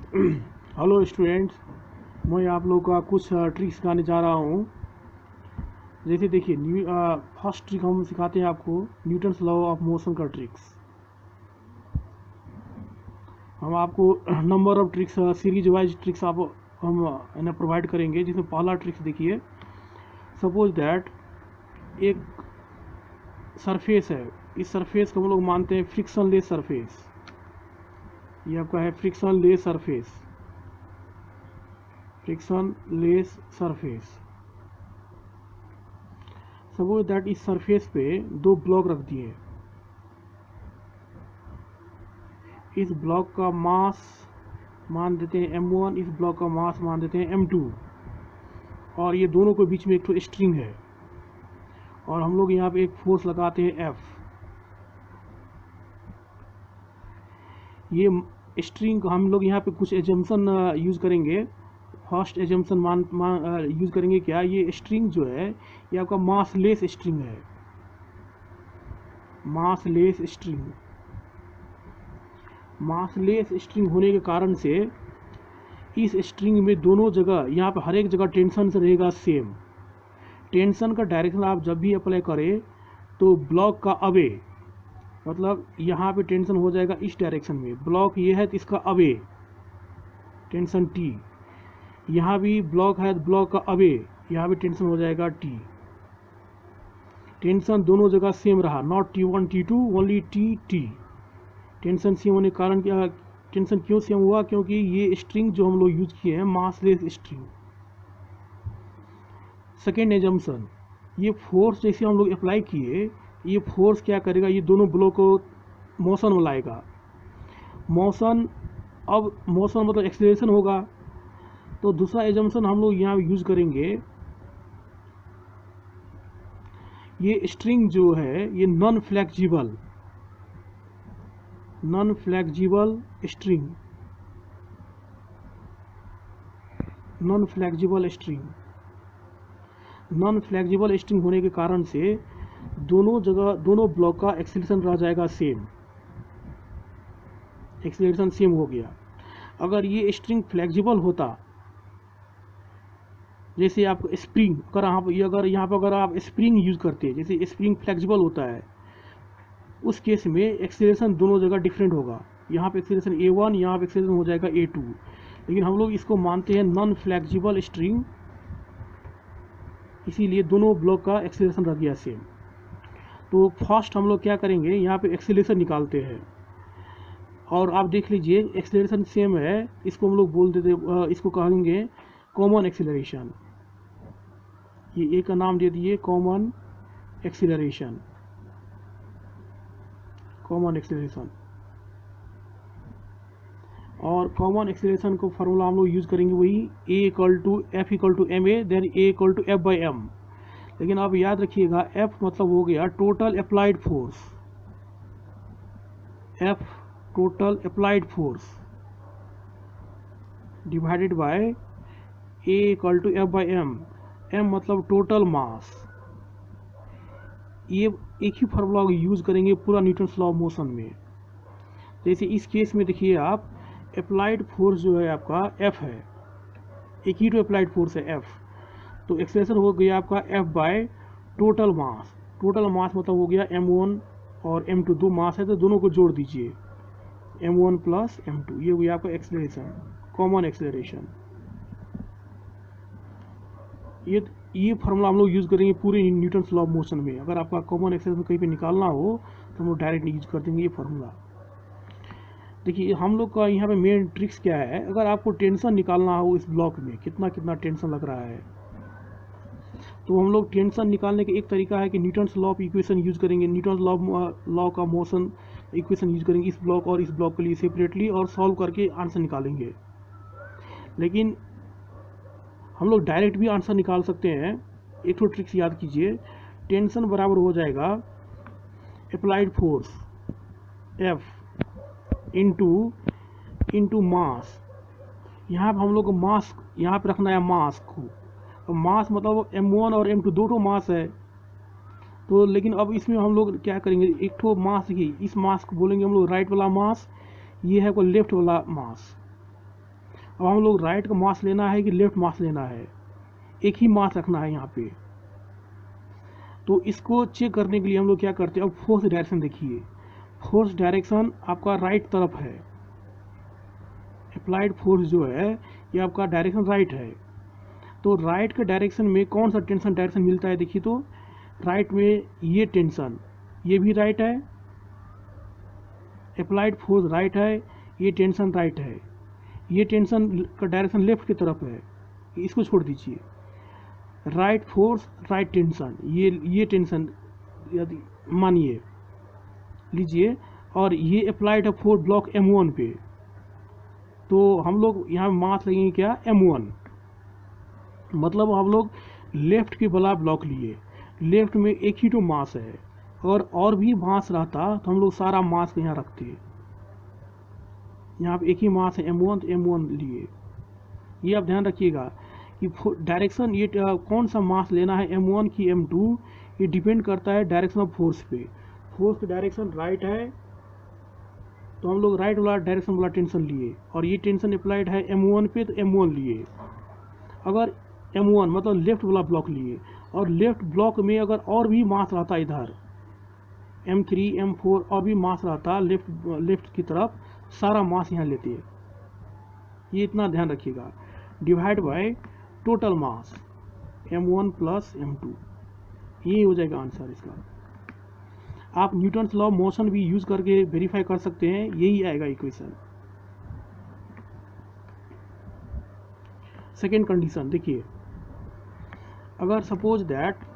Hello students, मैं आप लोग का कुछ ट्रिक्स सिखाने जा रहा हूँ। जैसे देखिए, फर्स्ट ट्रिक हम सिखाते हैं आपको न्यूटन्स लॉ ऑफ मोशन का ट्रिक्स। हम आपको number of tricks series wise tricks आप हम प्रोवाइड करेंगे। जिसमें पहला ट्रिक्स देखिए, सपोज दैट एक सरफेस है। इस सरफेस को हम लोग मानते हैं फ्रिक्शन लेस सरफेस। ये आपका है friction less surface, friction less surface. Suppose that इस सरफेस पे दो ब्लॉक रख दिए। इस ब्लॉक का मास मान देते हैं m1, इस ब्लॉक का मास मान देते हैं m2, और ये दोनों के बीच में एक तो स्ट्रिंग है, और हम लोग यहाँ पे एक फोर्स लगाते हैं F। ये स्ट्रिंग हम लोग यहाँ पे कुछ एजम्पशन यूज़ करेंगे। फर्स्ट एजम्पशन यूज़ करेंगे क्या, ये स्ट्रिंग जो है ये आपका मास लेस स्ट्रिंग है, मास लेस स्ट्रिंग। मास लेस स्ट्रिंग होने के कारण से इस स्ट्रिंग में दोनों जगह, यहाँ पे हर एक जगह टेंशन से रहेगा सेम। टेंशन का डायरेक्शन आप जब भी अप्लाई करें तो ब्लॉक का अवे, मतलब यहाँ पे टेंशन हो जाएगा इस डायरेक्शन में। ब्लॉक ये है तो इसका अवे टेंशन T। यहाँ भी ब्लॉक है तो ब्लॉक का अवे, यहाँ भी टेंशन हो जाएगा T। टेंशन दोनों जगह सेम रहा, not T1 T2, only T। Tension same होने के कारण क्या, टेंशन क्यों सेम हुआ, क्योंकि ये स्ट्रिंग जो हम लोग यूज किए हैं मासलेस स्ट्रिंग। सेकेंड एजम्पशन, ये फोर्स जैसे हम लोग अप्लाई किए, ये फोर्स क्या करेगा, ये दोनों ब्लॉक को मोशन में लाएगा। मोशन, अब मोशन मतलब एक्सेलरेशन होगा। तो दूसरा एजम्पशन हम लोग यहाँ यूज करेंगे, ये स्ट्रिंग जो है ये non flexible string, non flexible string होने के कारण से दोनों जगह दोनों ब्लॉक का एक्सेलरेशन रह जाएगा सेम, एक्सेलरेशन सेम हो गया। अगर ये स्ट्रिंग फ्लेक्सिबल होता, जैसे आप स्प्रिंग, अगर यहाँ पर अगर आप स्प्रिंग यूज करते हैं, जैसे स्प्रिंग फ्लेक्सिबल होता है, उस केस में एक्सेलरेशन दोनों जगह डिफरेंट होगा। यहाँ पे एक्सेलरेशन A1, यहाँ पे एक्सेलरेशन हो जाएगा A2। लेकिन हम लोग इसको मानते हैं नॉन फ्लेक्सिबल स्ट्रिंग, इसीलिए दोनों ब्लॉक का एक्सेलरेशन रह गया सेम। तो फर्स्ट हम लोग क्या करेंगे, यहाँ पे एक्सेलरेशन निकालते हैं, और आप देख लीजिए एक्सेलरेशन सेम है, इसको हम लोग बोल देते, इसको कहेंगे कॉमन एक्सेलरेशन। ये ए का नाम दे दिए कॉमन एक्सेलरेशन, कॉमन एक्सेलरेशन। और कॉमन एक्सेलरेशन को फार्मूला हम लोग यूज करेंगे वही A=F=ma, देन A=F/m। लेकिन आप याद रखिएगा F मतलब हो गया total applied force, F total applied force divided bye A=F/m, m मतलब टोटल मास। ये एक ही फार्मूला यूज करेंगे पूरा न्यूटन्स लॉ ऑफ मोशन में। जैसे इस केस में देखिए आप, अप्लाइड फोर्स जो है आपका F है, एक ही तो अप्लाइड फोर्स है F, तो एक्सेलरेशन हो गया आपका F बाय टोटल मास। टोटल मास मतलब हो गया m1 और m2, दो मास है तो दोनों को जोड़ दीजिए, m1 प्लस m2, ये हो गया आपका एक्सेलरेशन, कॉमन एक्सेलरेशन। ये फार्मूला हम लोग यूज़ करेंगे पूरे न्यूटन्स लॉ ऑफ मोशन में। अगर आपका कॉमन एक्सेलरेशन कहीं पे निकालना हो तो हम लोग डायरेक्ट यूज कर देंगे ये फार्मूला। देखिए हम लोग का यहाँ पे मेन ट्रिक्स क्या है, अगर आपको टेंशन निकालना हो इस ब्लॉक में कितना टेंशन लग रहा है, तो हम लोग टेंशन निकालने का एक तरीका है कि Newton's law of equation use करेंगे, न्यूटन्स लॉ का मोशन इक्वेशन यूज करेंगे इस ब्लॉक और इस ब्लॉक के लिए सेपरेटली, और सॉल्व करके आंसर निकालेंगे। लेकिन हम लोग डायरेक्ट भी आंसर निकाल सकते हैं। एक तो ट्रिक्स याद कीजिए, टेंशन बराबर हो जाएगा applied force F into mass. यहाँ पर हम लोग को मास यहाँ पे रखना है, मास को। अब मास मतलब m1 और m2 दो ठो मास है, तो लेकिन अब इसमें हम लोग क्या करेंगे, एक ठो मास ही, इस मास को बोलेंगे हम लोग राइट वाला मास, ये है को लेफ्ट वाला मास। अब हम लोग राइट का मास लेना है कि लेफ्ट मास लेना है, एक ही मास रखना है यहाँ पे। तो इसको चेक करने के लिए हम लोग क्या करते हैं, अब फोर्स डायरेक्शन देखिए, फोर्स डायरेक्शन आपका राइट तरफ है, अप्लाइड फोर्स जो है ये आपका डायरेक्शन राइट है। तो राइट के डायरेक्शन में कौन सा टेंशन डायरेक्शन मिलता है, देखिए तो राइट में ये टेंशन, ये भी राइट है, अप्लाइड फोर्स राइट है, ये टेंशन राइट है, ये टेंशन का डायरेक्शन लेफ्ट की तरफ है, इसको छोड़ दीजिए। राइट फोर्स राइट टेंशन, ये टेंशन यदि मानिए लीजिए, और ये अप्लाइड है फोर्स ब्लॉक M1 पे, तो हम लोग यहाँ मास लगेंगे क्या, M1। मतलब हम लोग लेफ्ट के वाला ब्लॉक लिए, लेफ्ट में एक ही तो मास है, और भी मास रहता तो हम लोग सारा मास यहाँ रखते, यहाँ पे एक ही मास है M1, तो M1 लिए। ये आप ध्यान रखिएगा कि डायरेक्शन ये कौन सा मास लेना है, M1 की M2, ये डिपेंड करता है डायरेक्शन ऑफ फोर्स पे। फोर्स की डायरेक्शन राइट है तो हम लोग राइट वाला डायरेक्शन वाला टेंशन लिए, और ये टेंशन अप्लाइड है M1 पे तो M1 लिए। अगर M1 मतलब लेफ्ट वाला ब्लॉक लिए, और लेफ्ट ब्लॉक में अगर और भी मास रहता इधर M3 M4 और भी मास रहता लेफ्ट की तरफ, सारा मास यहाँ लेते हैं। ये इतना ध्यान रखिएगा, divide by total mass M1 plus M2, ये हो जाएगा आंसर इसका। आप न्यूटन्स लॉ मोशन भी यूज करके वेरीफाई कर सकते हैं, यही आएगा इक्वेशन। सेकेंड कंडीशन देखिए, अगर सपोज दैट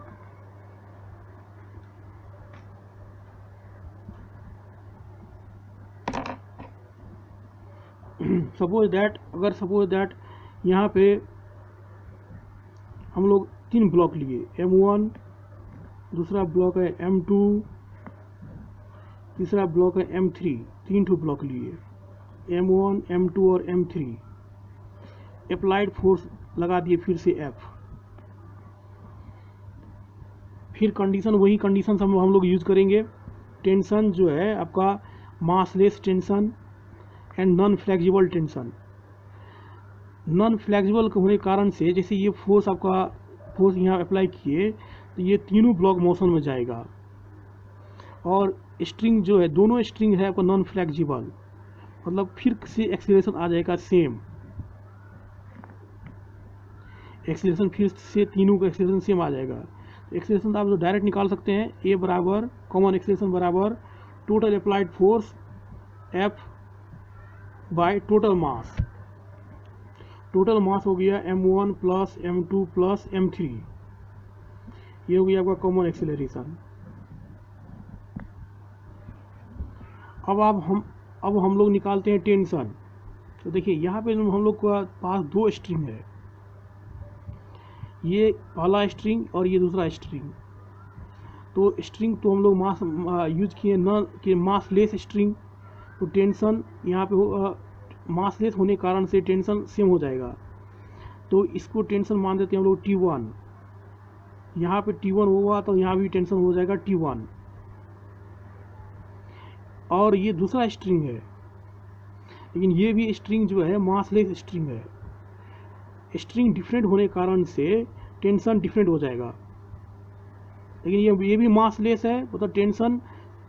सपोज दैट यहाँ पे हम लोग 3 ब्लॉक लिए, M1, दूसरा ब्लॉक है M2, तीसरा ब्लॉक है M3, 3 ठो ब्लॉक लिए, M1 M2 और M3। अप्लाइड फोर्स लगा दिए फिर से F। फिर कंडीशन वही कंडीशन हम लोग यूज करेंगे, टेंशन जो है आपका massless tension and non flexible tension. Non flexible होने के कारण से जैसे ये फोर्स आपका फोर्स यहाँ अप्लाई किए तो ये तीनों ब्लॉक मोशन में जाएगा, और स्ट्रिंग जो है दोनों स्ट्रिंग है आपका नॉन फ्लेक्सिबल, मतलब फिर से एक्सीलरेशन आ जाएगा सेम, एक्सीलरेशन फिर से तीनों का एक्सीलरेशन सेम आ जाएगा। एक्सीलरेशन आप जो डायरेक्ट निकाल सकते हैं, ए बराबर कॉमन एक्सीलरेशन बराबर total applied force F bye total मास। टोटल मास हो गया M1 plus M2 plus M3, ये हो गया आपका कॉमन एक्सेलरेशन। अब हम लोग निकालते हैं टेंशन। तो देखिए यहाँ पे हम लोग के पास 2 स्ट्रिंग है, ये पहला स्ट्रिंग और ये दूसरा स्ट्रिंग। तो स्ट्रिंग तो हम लोग मास यूज किए न कि मास लेस स्ट्रिंग, तो टेंशन यहाँ पे मासलेस होने के कारण से टेंशन सेम हो जाएगा, तो इसको टेंशन मान देते हैं हम लोग T1। यहाँ पे T1 होगा तो यहाँ भी टेंशन हो जाएगा T1। और ये दूसरा स्ट्रिंग है, लेकिन ये भी स्ट्रिंग जो है मासलेस स्ट्रिंग है, स्ट्रिंग डिफरेंट होने के कारण से टेंशन डिफरेंट हो जाएगा। लेकिन ये भी मासलेस है, मतलब टेंशन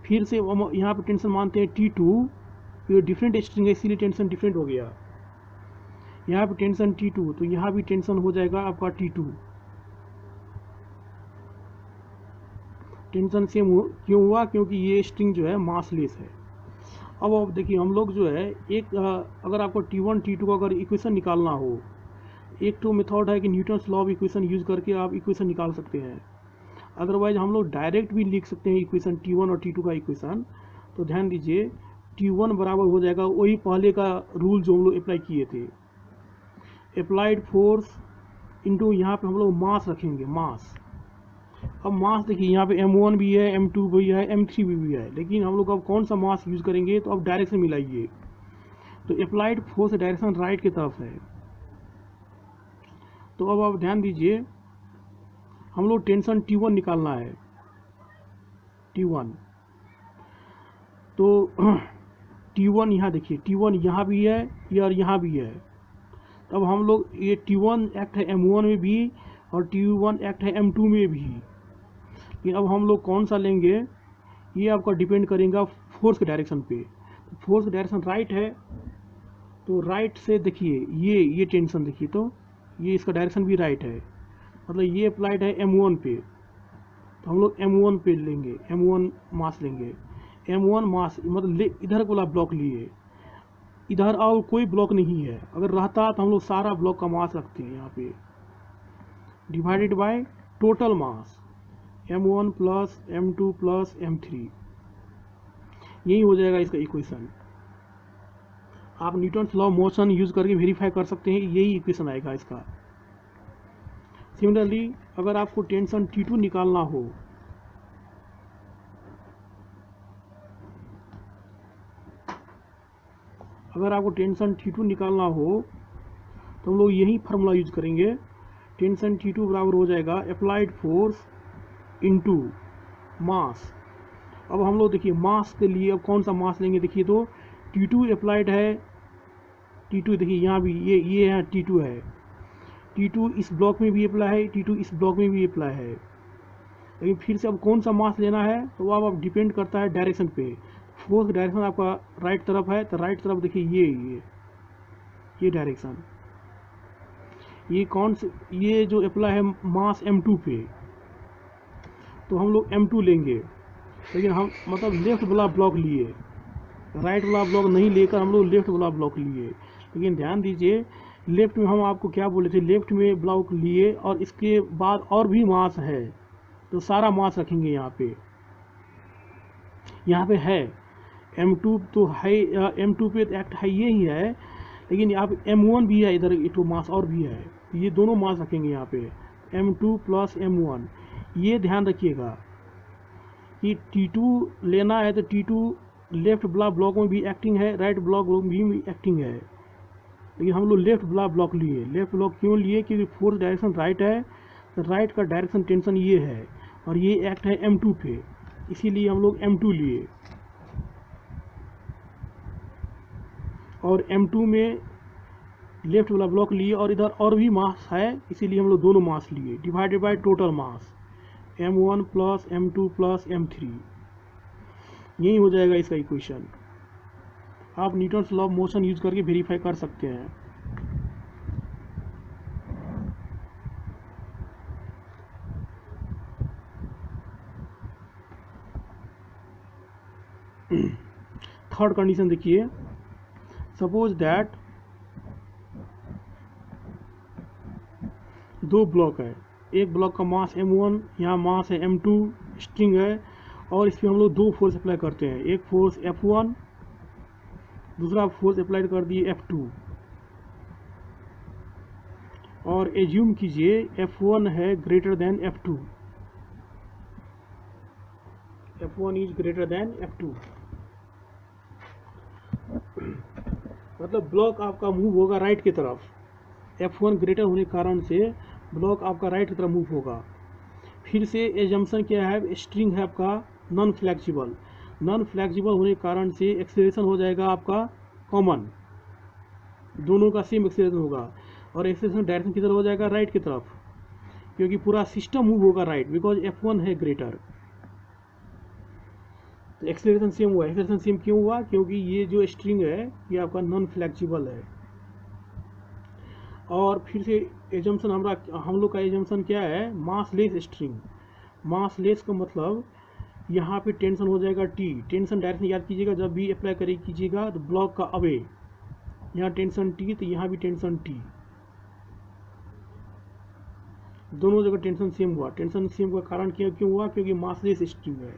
फिर से यहाँ पे टेंशन मानते हैं T2, ये डिफरेंट स्ट्रिंग है इसीलिए टेंशन डिफरेंट हो गया। यहाँ पे टेंशन T2 तो यहाँ भी टेंशन हो जाएगा आपका T2। टेंशन सेम क्यों हुआ, क्योंकि ये स्ट्रिंग जो है मासलेस है। अब देखिए हम लोग जो है एक अगर आपको T1 T2 का अगर इक्वेशन निकालना हो, एक तो मेथड है कि Newton's law of equation use करके आप इक्वेशन निकाल सकते हैं, अदरवाइज हम लोग डायरेक्ट भी लिख सकते हैं इक्वेशन T1 और T2 का इक्वेशन। तो ध्यान दीजिए T1 बराबर हो जाएगा वही पहले का रूल जो हम लोग अप्लाई किए थे, अप्लाइड फोर्स इंटू यहाँ पे हम लोग मास रखेंगे, मास। अब मास देखिए यहाँ पे M1 भी है, M2 भी है, M3 भी है, लेकिन हम लोग अब कौन सा मास यूज करेंगे, तो अब डायरेक्शन मिलाइए। तो अप्लाइड फोर्स डायरेक्शन राइट की तरफ है, तो अब आप ध्यान दीजिए हम लोग टेंशन T1 निकालना है, T1। तो T1 यहाँ देखिए T1 यहाँ भी है और यहाँ भी है, तो अब हम लोग ये T1 एक्ट है M1 में भी और T1 एक्ट है M2 में भी, लेकिन अब हम लोग कौन सा लेंगे ये आपका डिपेंड करेगा फोर्स के डायरेक्शन पे। तो फोर्स का डायरेक्शन राइट है, तो राइट से देखिए ये टेंशन देखिए, तो ये इसका डायरेक्शन भी राइट है, मतलब ये अप्लाइड है M1 पे, तो हम लोग M1 पे लेंगे, M1 मास लेंगे। M1 मास मतलब इधर वाला ब्लॉक लिए, इधर और कोई ब्लॉक नहीं है, अगर रहता तो हम लोग सारा ब्लॉक का मास रखते हैं यहाँ पे, divided by total mass M1 plus M2 plus M3, यही हो जाएगा इसका इक्वेशन। आप न्यूटन्स लॉ मोशन यूज करके वेरीफाई कर सकते हैं, यही इक्वेशन आएगा इसका। सिमिलरली अगर आपको टेंशन T2 निकालना हो, अगर आपको टेंशन T2 निकालना हो तो हम लोग यही फार्मूला यूज करेंगे। टेंशन T2 बराबर हो जाएगा अप्लाइड फोर्स इनटू मास। अब हम लोग देखिए मास के लिए अब कौन सा मास लेंगे, देखिए तो T2 अप्लाइड है, T2 देखिए यहाँ भी ये है T2 है, T2 इस ब्लॉक में भी अप्लाई है, T2 इस ब्लॉक में भी अप्लाई है, लेकिन फिर से अब कौन सा मास लेना है तो वो अब डिपेंड करता है डायरेक्शन पे। फोर्स डायरेक्शन आपका राइट तरफ है, तो राइट तरफ देखिए ये डायरेक्शन, ये कौन से ये जो अप्लाई है मास M2 पे, तो हम लोग M2 लेंगे, लेकिन हम मतलब लेफ्ट वाला ब्लॉक लिए, राइट वाला ब्लॉक नहीं लेकर हम लोग लेफ्ट वाला ब्लॉक लिए। लेकिन ध्यान दीजिए लेफ्ट में हम आपको क्या बोले थे, लेफ्ट में ब्लॉक लिए और इसके बाद और भी मास है, तो सारा मास रखेंगे यहाँ पे है M2 तो है, M2 पे एक्ट है ये ही है, लेकिन यहाँ पे M1 भी है, इधर एक मास और भी है, तो ये दोनों मास रखेंगे यहाँ पे M2 प्लस M1। ये ध्यान रखिएगा कि T2 लेना है तो T2 लेफ्ट वाला ब्लॉक में भी एक्टिंग है, राइट ब्लॉक में भी एक्टिंग है, लेकिन हम लोग लेफ्ट वाला ब्लॉक लिए। लेफ्ट ब्लॉक क्यों लिए, क्योंकि फोर्स डायरेक्शन राइट है, तो राइट का डायरेक्शन टेंशन ये है और ये एक्ट है M2 पे, इसीलिए हम लोग M2 लिए। और M2 में लेफ्ट वाला ब्लॉक लिए और इधर और भी मास है, इसीलिए हम लोग दोनों मास लिए, divided by total mass M1 plus M2 plus M3, यही हो जाएगा इसका इक्वेशन। आप Newton's law of motion use करके वेरीफाई कर सकते हैं। थर्ड कंडीशन देखिए, सपोज दैट दो ब्लॉक है, एक ब्लॉक का मास M1, यहाँ मास है M2, स्ट्रिंग है, और इस पर हम लोग दो फोर्स अप्लाई करते हैं, एक फोर्स F1, दूसरा फोर्स अप्लाई कर दिए F2, और एज्यूम कीजिए F1 है greater than F2, F1 is greater than F2, मतलब ब्लॉक आपका मूव होगा राइट की तरफ, F1 ग्रेटर होने के कारण से ब्लॉक आपका राइट की तरफ मूव होगा। फिर से एजम्पशन क्या है, स्ट्रिंग है आपका नॉन फ्लेक्सिबल, नॉन फ्लेक्सिबल होने के कारण से एक्सेलरेशन हो जाएगा आपका कॉमन, दोनों का सेम एक्सेलरेशन होगा, और एक्सेलरेशन डायरेक्शन की तरफ हो जाएगा राइट की तरफ, क्योंकि पूरा सिस्टम मूव होगा राइट, बिकॉज F1 है ग्रेटर, तो एक्सेलरेशन सेम हुआ। एक्सेलरेशन सेम क्यों हुआ, क्योंकि ये जो स्ट्रिंग है ये आपका नॉन फ्लेक्सिबल है। और फिर से एजम्पशन हम लोग का एजम्पशन क्या है, मास लेस स्ट्रिंग, मास लेस का मतलब यहाँ पे टेंशन हो जाएगा T, टेंशन डायरेक्शन याद कीजिएगा, जब भी अप्लाई कीजिएगा तो ब्लॉक का अवे, यहाँ टेंशन T तो यहाँ भी टेंशन T, दोनों जगह टेंशन सेम हुआ। टेंशन सेम का कारण क्यों हुआ, क्योंकि मास लेस स्ट्रिंग है।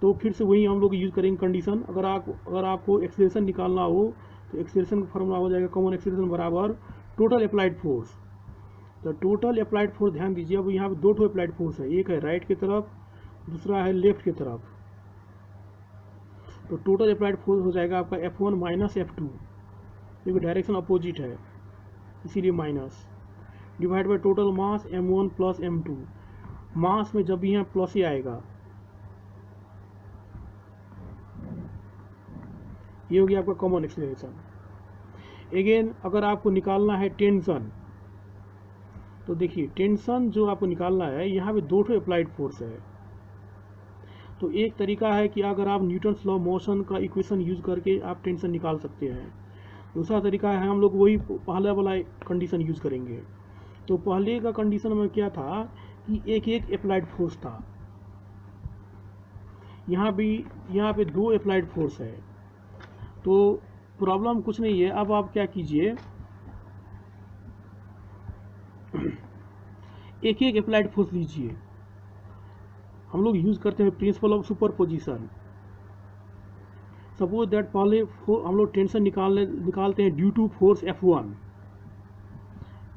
तो फिर से वही हम लोग यूज़ करेंगे कंडीशन, अगर आपको एक्सेलरेशन निकालना हो तो एक्सेलरेशन का फॉर्मूला हो जाएगा कॉमन एक्सेलरेशन बराबर टोटल अप्लाइड फोर्स। तो टोटल अप्लाइड फोर्स ध्यान दीजिए, अब यहाँ पे दो ठो अप्लाइड फोर्स है, एक है राइट की तरफ, दूसरा है लेफ्ट की तरफ। तो टोटल अप्लाइड फोर्स हो जाएगा आपका F1 माइनस F2, क्योंकि डायरेक्शन अपोजिट है इसीलिए minus, divide by total mass M1 plus M2। मास में जब भी यहाँ प्लस ही आएगा, ये हो गया आपका कॉमन एक्सेलरेशन। अगेन अगर आपको निकालना है टेंशन, तो देखिए टेंशन जो आपको निकालना है, यहाँ पे दो ठो अप्लाइड फोर्स है। तो एक तरीका है कि अगर आप न्यूटन्स लॉ मोशन का इक्वेशन यूज करके आप टेंशन निकाल सकते हैं। दूसरा तरीका है हम लोग वही पहला वाला कंडीशन यूज करेंगे। तो पहले का कंडीशन में क्या था कि एक एक अप्लाइड फोर्स था, यहाँ पे दो अप्लाइड फोर्स है। तो प्रॉब्लम कुछ नहीं है। अब आप क्या कीजिए, एक एक अप्लाइड फोर्स लीजिए। हम लोग यूज करते हैं principle of superposition. Suppose that पहले हम लोग टेंशन निकालते हैं due to force F1,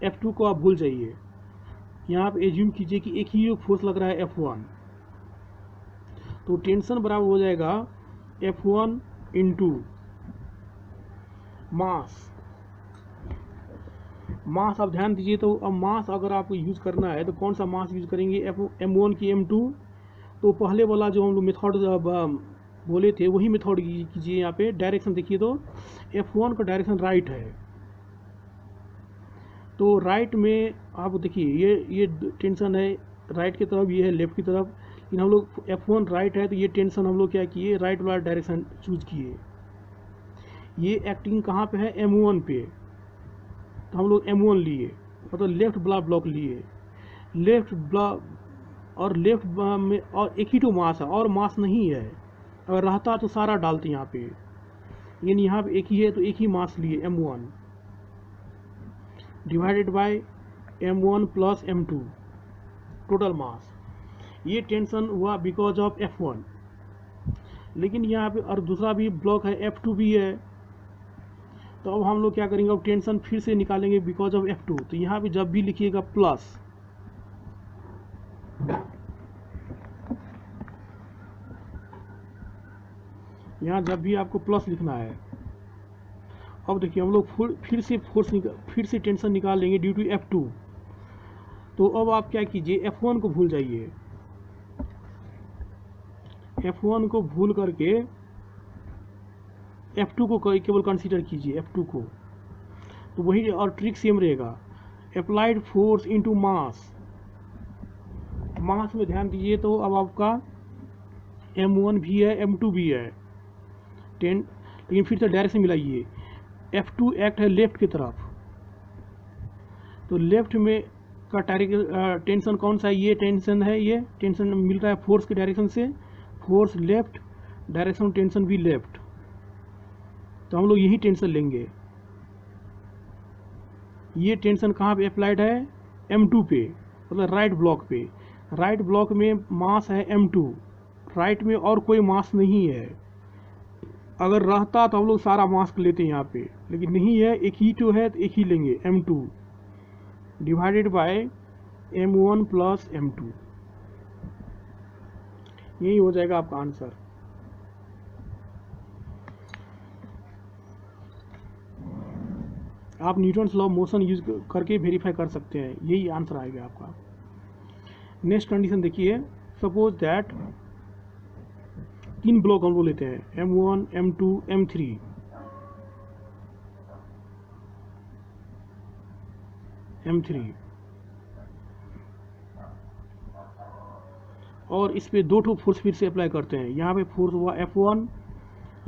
F2 को आप भूल जाइए। यहाँ आप एज्यूम कीजिए कि एक ही फोर्स लग रहा है F1, तो टेंशन बराबर हो जाएगा F1 इंटू मास। मास आप ध्यान दीजिए, तो अब मास अगर आपको यूज करना है तो कौन सा मास यूज करेंगे, M1 की M2। तो पहले वाला जो हम लोग मेथड बोले थे वही मेथड कीजिए। यहाँ पे डायरेक्शन देखिए, तो F1 का डायरेक्शन राइट है, तो राइट में आप देखिए ये टेंशन है राइट की तरफ, ये है लेफ्ट की तरफ। लेकिन हम लोग F1 राइट है तो ये टेंशन हम लोग क्या किए, राइट वाला डायरेक्शन चूज किए। ये एक्टिंग कहाँ पे है, M1 पे, तो हम लोग M1 लिए, मतलब लेफ्ट ब्लॉक लिए। लेफ्ट ब्लॉक और लेफ्ट में और एक ही तो मास है और मास नहीं है। अगर रहता तो सारा डालते यहाँ पे, लेकिन यहाँ पे एक ही है तो एक ही मास लिए M1 divided by M1 plus M2 total mass. ये टेंशन हुआ बिकॉज ऑफ F1। लेकिन यहाँ पे और दूसरा भी ब्लॉक है F2 भी है, तो अब हम लोग क्या करेंगे, अब टेंशन फिर से निकालेंगे बिकॉज ऑफ F2। तो यहाँ पे जब भी लिखिएगा प्लस, यहाँ जब भी आपको प्लस लिखना है। अब देखिए हम लोग फिर से टेंशन निकाल लेंगे ड्यू टू F2। तो अब आप क्या कीजिए, F1 को भूल जाइए, F1 को भूल करके F2 को केवल कंसीडर कीजिए, F2 को। तो वही और ट्रिक सेम रहेगा, applied force into mass. Mass में ध्यान दीजिए, तो अब आपका M1 भी है M2 भी है 10, लेकिन फिर से डायरेक्शन मिलाइए। F2 एक्ट है लेफ्ट की तरफ, तो लेफ्ट में का टेंशन कौन सा है, ये टेंशन है, ये टेंशन मिल रहा है फोर्स के डायरेक्शन से, फोर्स लेफ्ट, डायरेक्शन टेंशन भी लेफ्ट। तो हम लोग यही टेंशन लेंगे। ये टेंशन कहाँ पे अप्लाइड है, M2 पे, मतलब राइट ब्लॉक पे। राइट ब्लॉक में मास है M2, राइट में और कोई मास नहीं है। अगर रहता तो हम लोग सारा मास लेते हैं यहाँ पे, लेकिन नहीं है, एक ही तो है तो एक ही लेंगे M2 divided by M1 plus M2। यही हो जाएगा आपका आंसर। आप न्यूटन्स लॉ मोशन यूज करके वेरीफाई कर सकते हैं, यही आंसर आएगा आपका। नेक्स्ट कंडीशन देखिए, सपोज दैट 3 ब्लॉक हम लोग लेते हैं M1 M2 M3। और इस पे दो ठो फोर्स फिर से अप्लाई करते हैं। यहाँ पे फोर्स हुआ F1,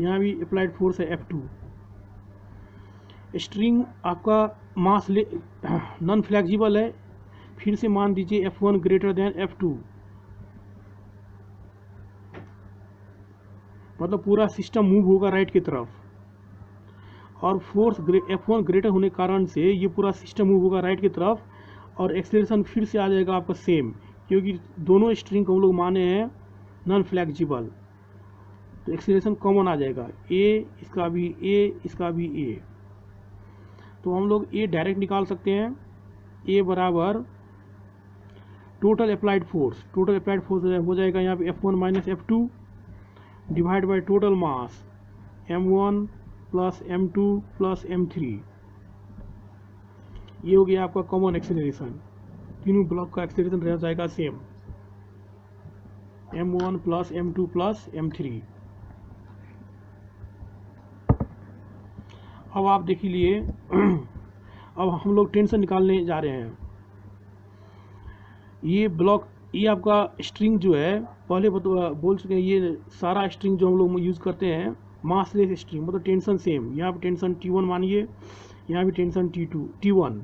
यहाँ भी अप्लाइड फोर्स है F2। स्ट्रिंग आपका मास नॉन फ्लेक्सिबल है, फिर से मान दीजिए F1 ग्रेटर देन F2, मतलब पूरा सिस्टम मूव होगा राइट की तरफ, और फोर्स F1 ग्रेटर होने के कारण से ये पूरा सिस्टम मूव होगा राइट की तरफ, और एक्सेलरेशन फिर से आ जाएगा आपका सेम, क्योंकि दोनों स्ट्रिंग को हम लोग माने हैं नॉन फ्लेक्सिबल, तो एक्सेलरेशन कॉमन आ जाएगा, इसका भी A। तो हम लोग A डायरेक्ट निकाल सकते हैं, A बराबर टोटल अप्लाइड फोर्स हो जाएगा यहाँ पे F1 minus F2 divide by total mass M1 plus M2 plus M3। ये हो गया आपका कॉमन एक्सेलरेशन। तीनों ब्लॉक का एक्सेलरेशन रह जाएगा same, M1 plus M2 plus M3। अब आप देख लिए अब हम लोग टेंशन निकालने जा रहे हैं। ये ब्लॉक, ये आपका स्ट्रिंग जो है पहले बोल चुके हैं, ये सारा स्ट्रिंग जो हम लोग यूज़ करते हैं मासलेस स्ट्रिंग, मतलब टेंशन सेम। यहाँ पे टेंशन T1 मानिए, यहाँ भी टेंशन T1।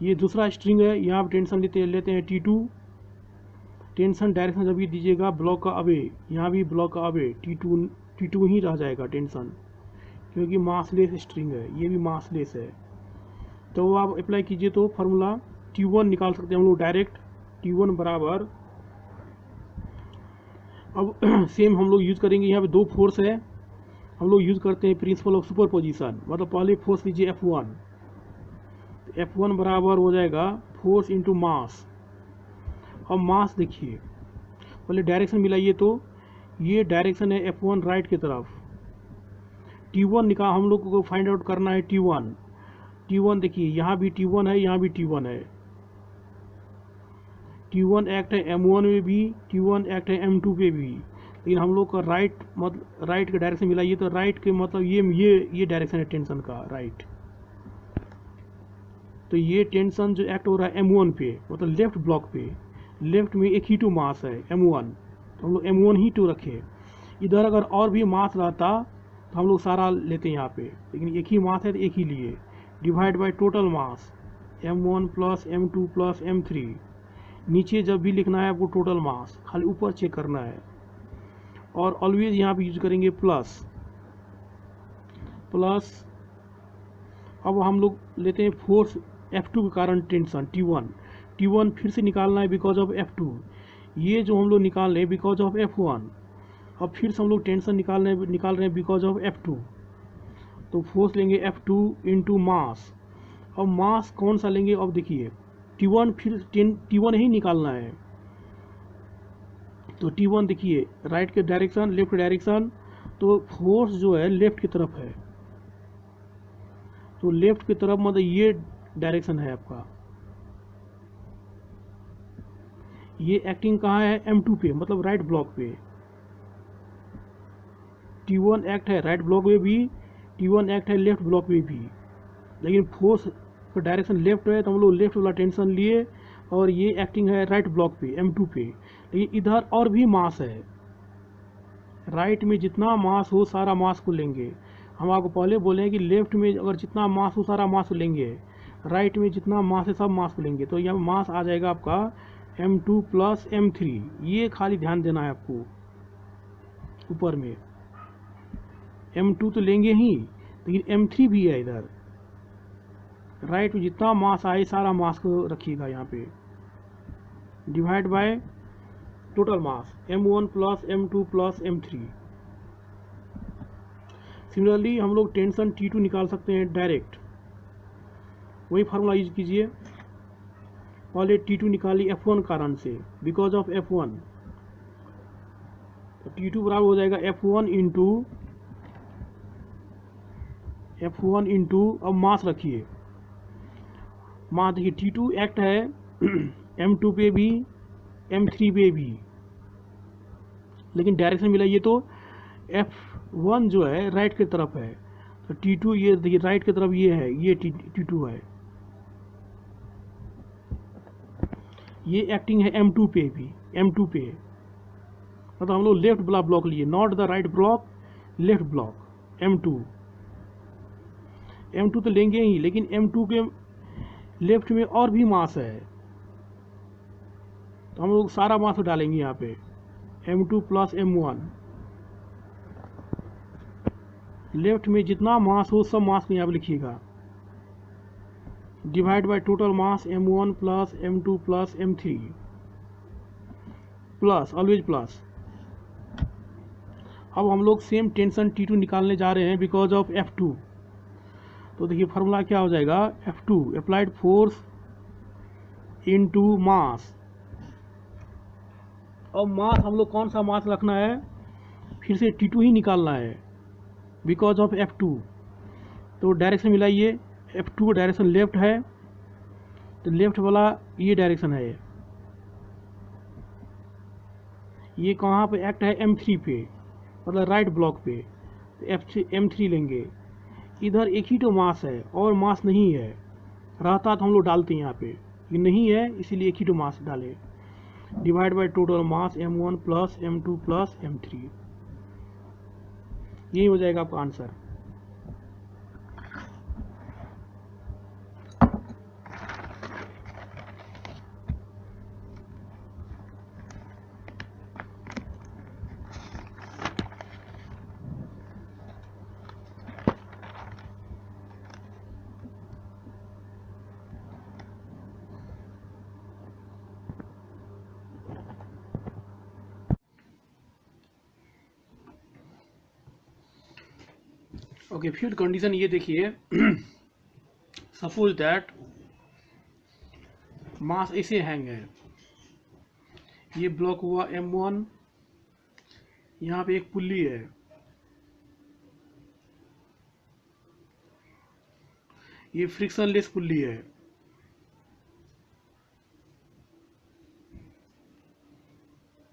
ये दूसरा स्ट्रिंग है, यहाँ पे टेंशन लेते हैं T2। टेंशन डायरेक्शन जब भी दीजिएगा ब्लॉक का अवे, यहाँ भी ब्लॉक का अवे T2 ही रह जाएगा टेंशन, क्योंकि मासलेस स्ट्रिंग है, ये भी मासलेस है। तो आप अप्लाई कीजिए तो फार्मूला T1 निकाल सकते हैं हम लोग डायरेक्ट। T1 बराबर, अब सेम हम लोग यूज़ करेंगे, यहाँ पे दो फोर्स है, हम लोग यूज़ करते हैं प्रिंसिपल ऑफ सुपरपोजिशन। मतलब पहले फोर्स लीजिए F1, F1 बराबर हो जाएगा फोर्स इंटू मास। अब मास देखिए, पहले डायरेक्शन मिलाइए, तो ये डायरेक्शन है F1 राइट की तरफ। T1 निकाल, हम लोग को फाइंड आउट करना है T1 देखिए, यहाँ भी T1 है, यहाँ भी T1 है। T1 एक्ट है M1 में भी, T1 एक्ट है M2 पे भी, लेकिन हम लोग का राइट, मतलब राइट का डायरेक्शन मिलाइए, तो राइट के मतलब ये डायरेक्शन है टेंशन का, राइट। तो ये टेंशन जो एक्ट हो रहा है M1 पे, मतलब लेफ्ट ब्लॉक पे, लेफ्ट में एक ही टू मास है M1, तो हम लोग M1 ही टू रखे। इधर अगर और भी मास रहता तो हम लोग सारा लेते हैं यहाँ पे, लेकिन एक ही मास है तो एक ही लिए। Divide by total mass M1 plus M2 plus M3। नीचे जब भी लिखना है आपको टोटल मास, खाली ऊपर चेक करना है। और ऑलवेज यहाँ पे यूज करेंगे प्लस। अब हम लोग लेते हैं फोर्स F2 के कारण टेंशन T1 फिर से निकालना है बिकॉज ऑफ F2। ये जो हम लोग निकाल रहे हैं बिकॉज ऑफ F1, अब फिर से हम लोग टेंशन निकाल रहे हैं बिकॉज ऑफ F2। तो फोर्स लेंगे F2 इंटू मास। अब मास कौन सा लेंगे, अब देखिए T1, फिर T1 ही निकालना है। तो T1 देखिए, राइट के डायरेक्शन, लेफ्ट डायरेक्शन, तो फोर्स जो है लेफ्ट की तरफ है, तो लेफ्ट की तरफ मतलब ये डायरेक्शन है आपका। ये एक्टिंग कहाँ है, M2 पे, मतलब राइट ब्लॉक पे। T1 एक्ट है राइट ब्लॉक में भी, T1 एक्ट है लेफ्ट ब्लॉक में भी, लेकिन फोर्स का डायरेक्शन लेफ्ट है, तो हम लोग लेफ्ट वाला टेंशन लिए, और ये एक्टिंग है राइट ब्लॉक पे M2 पे। लेकिन इधर और भी मास है, राइट में जितना मास हो सारा मास को लेंगे। हम आपको पहले बोले हैं कि लेफ्ट में अगर जितना मास हो सारा मास को लेंगे, राइट में जितना मास है सब मास को लेंगे। तो यहाँ मास आ जाएगा आपका M2 प्लस M3। ये खाली ध्यान देना है आपको, ऊपर में M2 तो लेंगे ही, लेकिन M3 भी है इधर। राइट में जितना मास आए सारा मास को रखिएगा यहाँ पे, divide by total mass M1 plus M2 plus M3। Similarly हम लोग टेंशन T2 निकाल सकते हैं डायरेक्ट, वही फार्मूला यूज कीजिए। पहले T2 निकालिए F1 कारण से, बिकॉज ऑफ F1। तो T2 बराबर हो जाएगा F1 इंटू अब मास रखिए। मास देखिए T2 एक्ट है M2 पे भी, M3 पे भी, लेकिन डायरेक्शन मिलाइए तो F1 जो है राइट की तरफ है, तो T2 ये देखिए राइट की तरफ ये है, ये T2 है। ये एक्टिंग है M2 पे भी, M2 पे, मतलब हम लोग लेफ्ट ब्लॉक लिए, not the right block, left block M2 तो लेंगे ही, लेकिन M2 के लेफ्ट में और भी मास है, तो हम लोग सारा मास डालेंगे यहाँ पे M2 प्लस M1। लेफ्ट में जितना मास हो सब मास को यहाँ पे लिखिएगा, divide by total mass M1 plus M2 plus M3 plus, always plus. अब हम लोग सेम टेंशन T2 निकालने जा रहे हैं बिकॉज ऑफ F2। तो देखिए फार्मूला क्या हो जाएगा, F2 applied force into mass. अब मास हम लोग कौन सा मास रखना है, फिर से T2 ही निकालना है बिकॉज ऑफ F2। तो डायरेक्शन मिलाइए, F2 का डायरेक्शन लेफ्ट है, तो लेफ्ट वाला ये डायरेक्शन है, ये कहाँ पे एक्ट है M3 पे, मतलब राइट ब्लॉक पे, तो M3 लेंगे। इधर एक ही तो मास है और मास नहीं है, रहता तो हम लोग डालते हैं यहाँ पे, ये नहीं है इसीलिए एक ही तो मास डाले। Divide by total mass m1 plus m2 plus m3, यही हो जाएगा आपका आंसर। ओके, फिफ्थ कंडीशन ये देखिए, सपोज दैट मास ऐसे हैंग है, ये ब्लॉक हुआ m1, यहाँ पे एक पुल्ली है, ये फ्रिक्शनलेस पुल्ली है,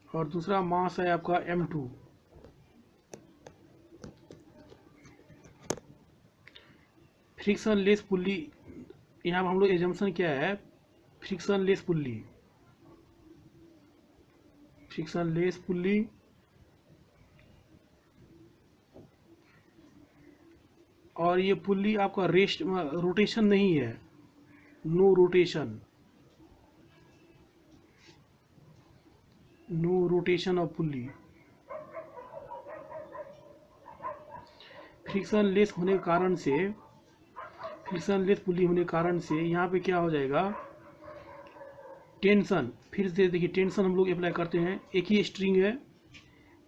और दूसरा मास है आपका m2। फ्रिक्शनलेस पुल्ली, यहाँ पर हम लोग एजम्पशन क्या है, फ्रिक्शनलेस पुल्ली, फ्रिक्शनलेस पुल्ली और ये पुल्ली आपका रेस्ट रोटेशन नहीं है, no rotation, no rotation of pulley. Frictionless होने के कारण से, फ्रिक्शनलेस पुल्ली होने के कारण से यहाँ पे क्या हो जाएगा, टेंशन, फिर से देखिए टेंशन हम लोग अप्लाई करते हैं, एक ही स्ट्रिंग है,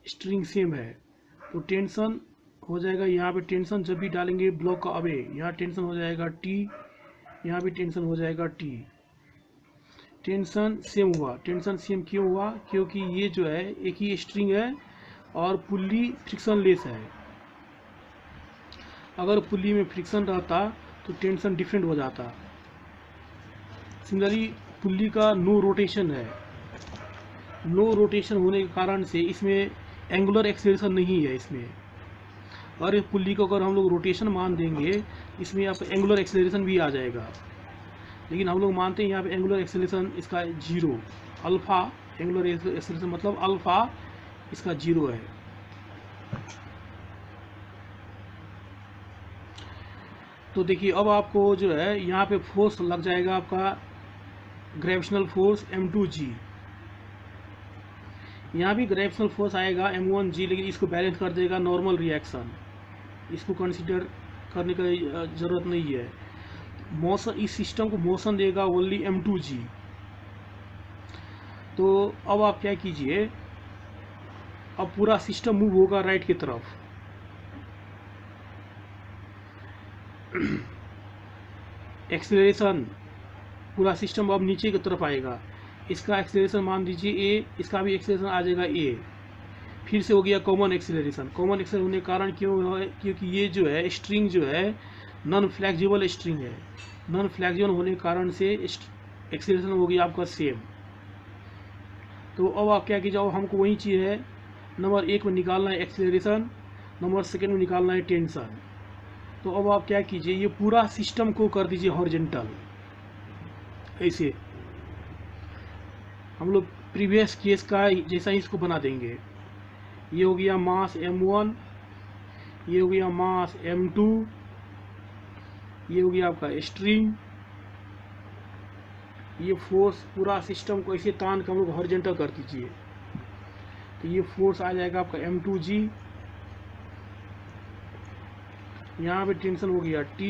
स्ट्रिंग सेम है, तो टेंशन हो जाएगा, यहाँ पे टेंशन जब भी डालेंगे ब्लॉक का अवे, यहाँ टेंशन हो जाएगा T, यहाँ भी टेंशन हो जाएगा T। टेंशन सेम हुआ, टेंशन सेम क्यों हुआ, क्योंकि ये जो है एक ही स्ट्रिंग है और पुल्ली फ्रिक्शनलेस है। अगर पुल्ली में फ्रिक्शन रहता तो टेंशन डिफरेंट हो जाता। सिमिलरली पुल्ली का नो रोटेशन है, नो रोटेशन होने के कारण से इसमें एंगुलर एक्सेलरेशन नहीं है इसमें, और इस पुल्ली को अगर हम लोग रोटेशन मान देंगे इसमें आप एंगुलर एक्सेलरेशन भी आ जाएगा, लेकिन हम लोग मानते हैं यहाँ पे एंगुलर एक्सेलरेशन इसका 0, अल्फा एंगुलर एक्सेलरेशन मतलब अल्फा इसका 0 है। तो देखिए अब आपको जो है यहाँ पे फोर्स लग जाएगा आपका ग्रेविटेशनल फोर्स m2g, यहाँ भी ग्रेविटेशनल फोर्स आएगा m1g, लेकिन इसको बैलेंस कर देगा नॉर्मल रिएक्शन, इसको कंसीडर करने का ज़रूरत नहीं है। मोशन, इस सिस्टम को मोशन देगा ओनली m2g। तो अब आप क्या कीजिए, अब पूरा सिस्टम मूव होगा राइट की तरफ, एक्सेलरेशन पूरा सिस्टम अब नीचे की तरफ आएगा, इसका एक्सेलरेशन मान दीजिए a, इसका भी एक्सेलरेशन आ जाएगा a, फिर से हो गया कॉमन एक्सेलरेशन। कॉमन एक्सेलरेशन होने के कारण क्यों है, क्योंकि ये जो है स्ट्रिंग जो है नॉन फ्लेक्सिबल स्ट्रिंग है, नॉन फ्लेक्सिबल होने के कारण से एक्सेलरेशन हो गया आपका सेम। तो अब आप क्या कीजिए, हमको वही चीज़ है, नंबर 1 में निकालना है एक्सेलरेशन, नंबर 2 में निकालना है टेंशन। तो अब आप क्या कीजिए, ये पूरा सिस्टम को कर दीजिए हॉरिजॉन्टल, ऐसे हम लोग प्रीवियस केस का जैसा ही इसको बना देंगे। ये हो गया मास m1, ये हो गया मास m2, ये हो गया आपका स्ट्रिंग, ये फोर्स पूरा सिस्टम को ऐसे तान के हम लोग हॉरिजॉन्टल कर दीजिए, तो ये फोर्स आ जाएगा आपका m2g, यहाँ पे टेंशन हो गया T,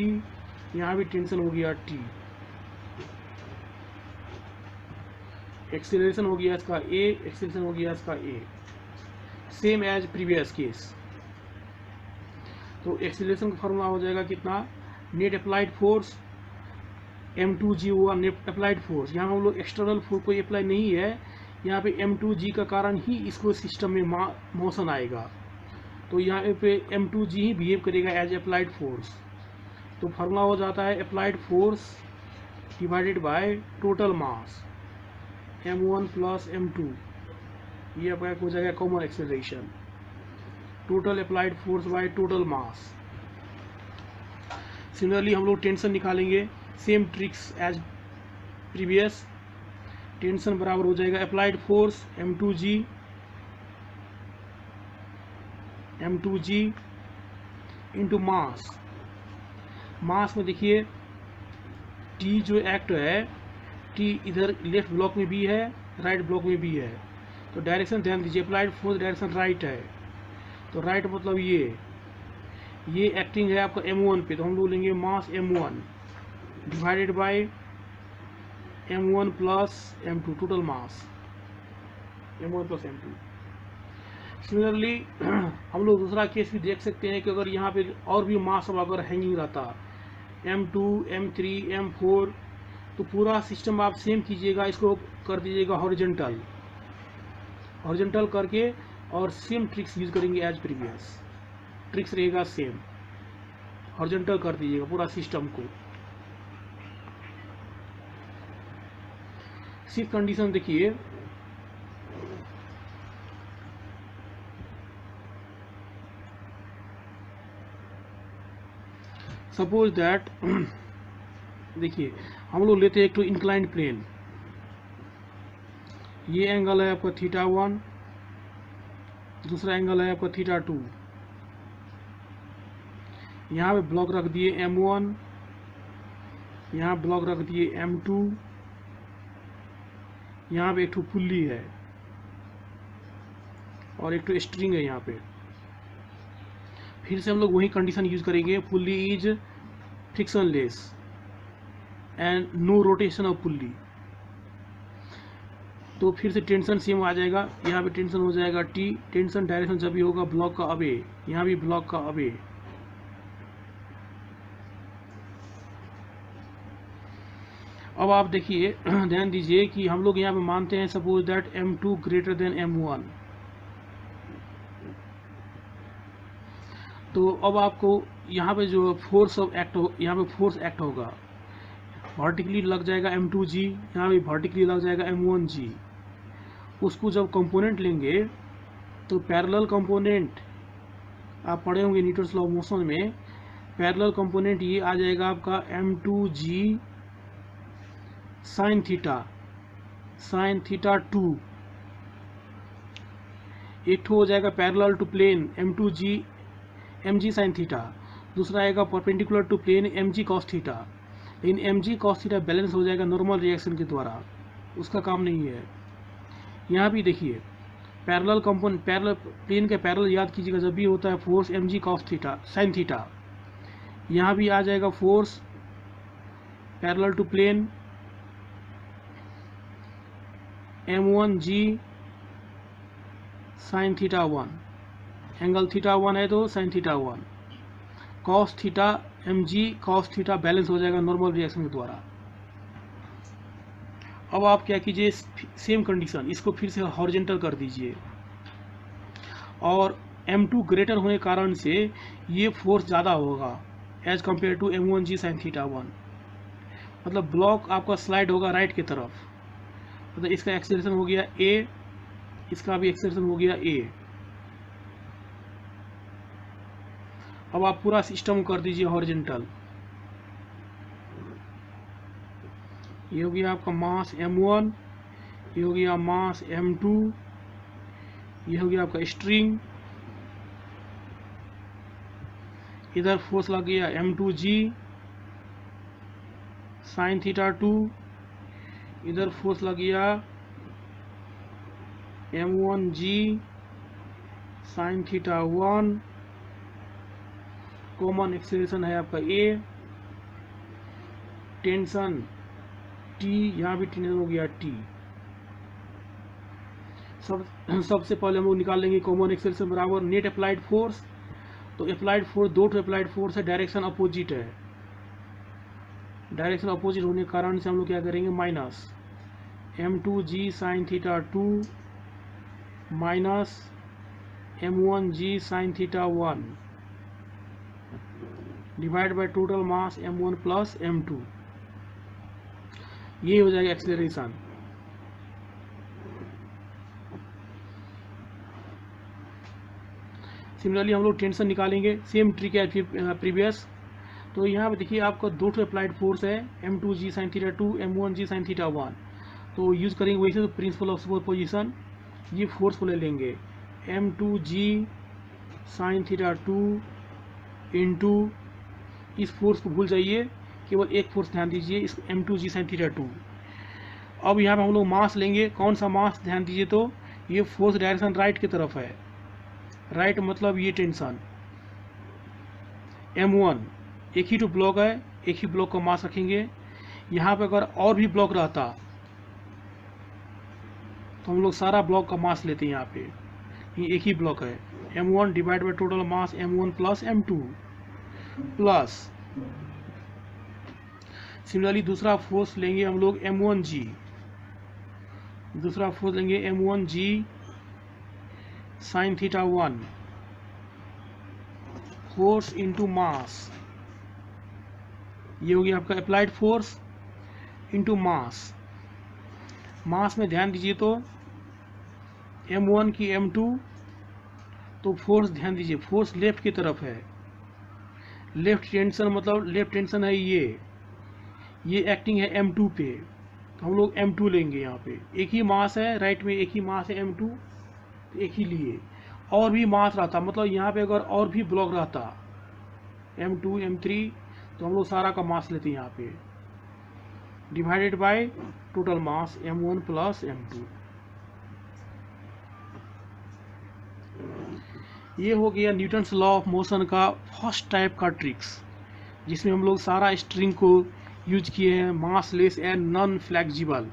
यहाँ भी टेंशन हो गया T, एक्सेलरेशन हो गया इसका A, एक्सेलरेशन हो गया इसका A, same as previous case. तो एक्सेलरेशन का फॉर्मूला हो जाएगा कितना, नेट अप्लाइड फोर्स m2g हुआ नेट अप्लाइड फोर्स, यहाँ हम लोग एक्सटर्नल फोर्स कोई अप्लाई नहीं है, यहाँ पे m2g का कारण ही इसको सिस्टम में मोशन आएगा, तो यहाँ पे m2g ही बिहेव करेगा एज अप्लाइड फोर्स। तो फार्मूला हो जाता है applied force divided by total mass m1 plus m2, ये आपका हो जाएगा common acceleration, total applied force by total mass. Similarly हम लोग टेंशन निकालेंगे, same tricks as previous. Tension बराबर हो जाएगा applied force m2g into mass. Mass में देखिए टी जो एक्ट है, टी इधर लेफ्ट ब्लॉक में भी है, राइट ब्लॉक में भी है, तो डायरेक्शन ध्यान दीजिए, अप्लाइड फोर्स डायरेक्शन राइट है, तो राइट मतलब ये एक्टिंग है आपका m1 पे, तो हम लोग लेंगे मास m1 divided by m1 plus m2, total mass m1 plus m2। Similarly हम लोग दूसरा केस भी देख सकते हैं कि अगर यहाँ पे और भी मास अगर हैंगिंग रहता m2, m3, m4, तो पूरा सिस्टम आप सेम कीजिएगा, इसको कर दीजिएगा हॉरिजॉन्टल करके, और सेम ट्रिक्स यूज करेंगे एज प्रीवियस। ट्रिक्स रहेगा सेम, हॉरिजॉन्टल कर दीजिएगा पूरा सिस्टम को। सिर्फ कंडीशन देखिए, सपोज दैट देखिए हम लोग लेते हैं एक तो इंक्लाइंड प्लेन, ये एंगल है आपका θ1, दूसरा एंगल है आपका θ2। यहाँ पे ब्लॉक रख दिए m1, यहाँ ब्लॉक रख दिए m2, यहाँ पे एक तो पुल्ली है और एक तो स्ट्रिंग है यहाँ पे। फिर से हम लोग वही कंडीशन यूज करेंगे, pulley is frictionless and no rotation of pulley, तो फिर से टेंशन सेम आ जाएगा, यहाँ पे टेंशन हो जाएगा T। टेंशन डायरेक्शन जब भी होगा ब्लॉक का अवे, यहाँ भी ब्लॉक का अवे। अब आप देखिए ध्यान दीजिए कि हम लोग यहाँ पे मानते हैं suppose that m2 greater than m1, तो अब आपको यहाँ पे जो फोर्स ऑफ एक्ट हो, यहाँ पे फोर्स एक्ट होगा, वर्टिकली लग जाएगा m2g, यहाँ भी वर्टिकली लग जाएगा m1g। उसको जब कंपोनेंट लेंगे तो पैरेलल कंपोनेंट, आप पढ़े होंगे न्यूटन्स लॉ ऑफ मोशन में, पैरेलल कंपोनेंट ये आ जाएगा आपका m2g साइन थीटा 2, एक ठो हो जाएगा parallel to plane m2g mg sine theta, दूसरा आएगा perpendicular to plane mg cos theta. लेकिन mg कॉस थीटा बैलेंस हो जाएगा नॉर्मल रिएक्शन के द्वारा, उसका काम नहीं है। यहाँ भी देखिए पैरेलल कंपोनेंट, पैरेलल प्लेन के पैरेलल याद कीजिएगा, जब भी होता है force mg cos theta sine theta, यहाँ भी आ जाएगा force parallel to plane m1g sine theta 1, angle theta 1 है तो sine theta 1, cos theta mg cos theta balance हो जाएगा नॉर्मल रिएक्शन के द्वारा। अब आप क्या कीजिए, सेम कंडीशन, इसको फिर से हॉरिजॉन्टल कर दीजिए, और m2 ग्रेटर होने के कारण से ये फोर्स ज़्यादा होगा as compare to m1g sine theta 1, मतलब ब्लॉक आपका स्लाइड होगा राइट की तरफ, मतलब इसका एक्सेलरेशन हो गया a, इसका भी एक्सेलरेशन हो गया a। अब आप पूरा सिस्टम कर दीजिए हॉरिजॉन्टल, ये हो गया आपका मास m1, ये हो गया मास m2, ये हो गया आपका स्ट्रिंग, इधर फोर्स लग गया m2g साइन थीटा 2, इधर फोर्स लग गया m1g sine theta 1, common acceleration है आपका a, टेंशन T, यहाँ भी टेंशन हो गया T। सबसे पहले हम लोग निकाल लेंगे कॉमन एक्सेलरेशन बराबर नेट अप्लाइड फोर्स, तो अप्लाइड फोर्स, दो टू अप्लाइड फोर्स है, डायरेक्शन अपोजिट है, डायरेक्शन अपोजिट होने के कारण से हम लोग क्या करेंगे, minus m2g sine theta 2 minus m1g sine theta 1 divide by total mass m1 plus m2, ये हो जाएगा एक्सेलरेशन। सिमिलरली हम लोग टेंशन निकालेंगे, सेम ट्रिक है प्रीवियस, तो यहाँ पे देखिए आपका दो ठो अप्लाइड फोर्स है, m2g sin theta 2, m1g sin theta 1। तो यूज़ करेंगे वैसे तो प्रिंसिपल ऑफ सुपरपोजिशन, ये फोर्स को ले लेंगे m2g sin थीटा 2 इंटू, इस फोर्स को भूल जाइए, केवल एक फोर्स ध्यान दीजिए, इस m2g sin थीटा 2। अब यहाँ पे हम लोग मास लेंगे, कौन सा मास ध्यान दीजिए, तो ये फोर्स डायरेक्शन राइट की तरफ है, राइट मतलब ये टेंशन m1, एक ही तो ब्लॉक है, एक ही ब्लॉक का मास रखेंगे। यहाँ पे अगर और भी ब्लॉक रहता तो हम लोग सारा ब्लॉक का मास लेते हैं। यहाँ पे ये एक ही ब्लॉक है, m1 divide by total mass m1 plus m2 plus, similarly दूसरा फोर्स लेंगे हम लोग m1g, दूसरा फोर्स लेंगे m1g sin theta 1, force into mass, ये हो गया आपका applied force into mass. Mass में ध्यान दीजिए तो m1 की m2, तो फोर्स ध्यान दीजिए, फोर्स लेफ्ट की तरफ है, लेफ्ट टेंशन मतलब लेफ्ट टेंशन है, ये एक्टिंग है m2 पे, तो हम लोग m2 लेंगे। यहाँ पे एक ही मास है, राइट में एक ही मास है m2, तो एक ही लिए। और भी मास रहता मतलब यहाँ पे अगर और भी ब्लॉक रहता m2 m3, तो हम लोग सारा का मास लेते हैं यहाँ पे, divided by total mass m1 plus m2। ये हो गया न्यूटन्स लॉ ऑफ मोशन का फर्स्ट टाइप का ट्रिक्स, जिसमें हम लोग सारा स्ट्रिंग को यूज किए हैं, मास लेस एंड नॉन फ्लेक्सिबल।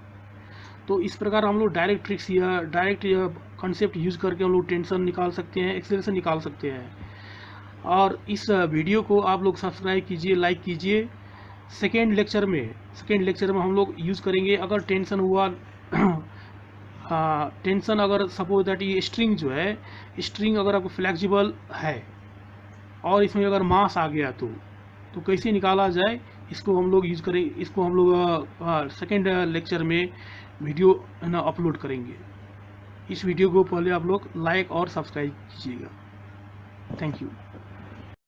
तो इस प्रकार हम लोग डायरेक्ट ट्रिक्स या डायरेक्ट कॉन्सेप्ट यूज करके हम लोग टेंशन निकाल सकते हैं, एक्सेलरेशन निकाल सकते हैं। और इस वीडियो को आप लोग सब्सक्राइब कीजिए, लाइक कीजिए। सेकेंड लेक्चर में हम लोग यूज़ करेंगे, अगर टेंशन हुआ टेंशन अगर सपोज दैट ये स्ट्रिंग जो है, स्ट्रिंग अगर आपको फ्लेक्सिबल है और इसमें अगर मास आ गया तो कैसे निकाला जाए, इसको हम लोग यूज करें, इसको हम लोग सेकेंड लेक्चर में वीडियो अपलोड करेंगे। इस वीडियो को पहले आप लोग लाइक और सब्सक्राइब कीजिएगा। Thank you.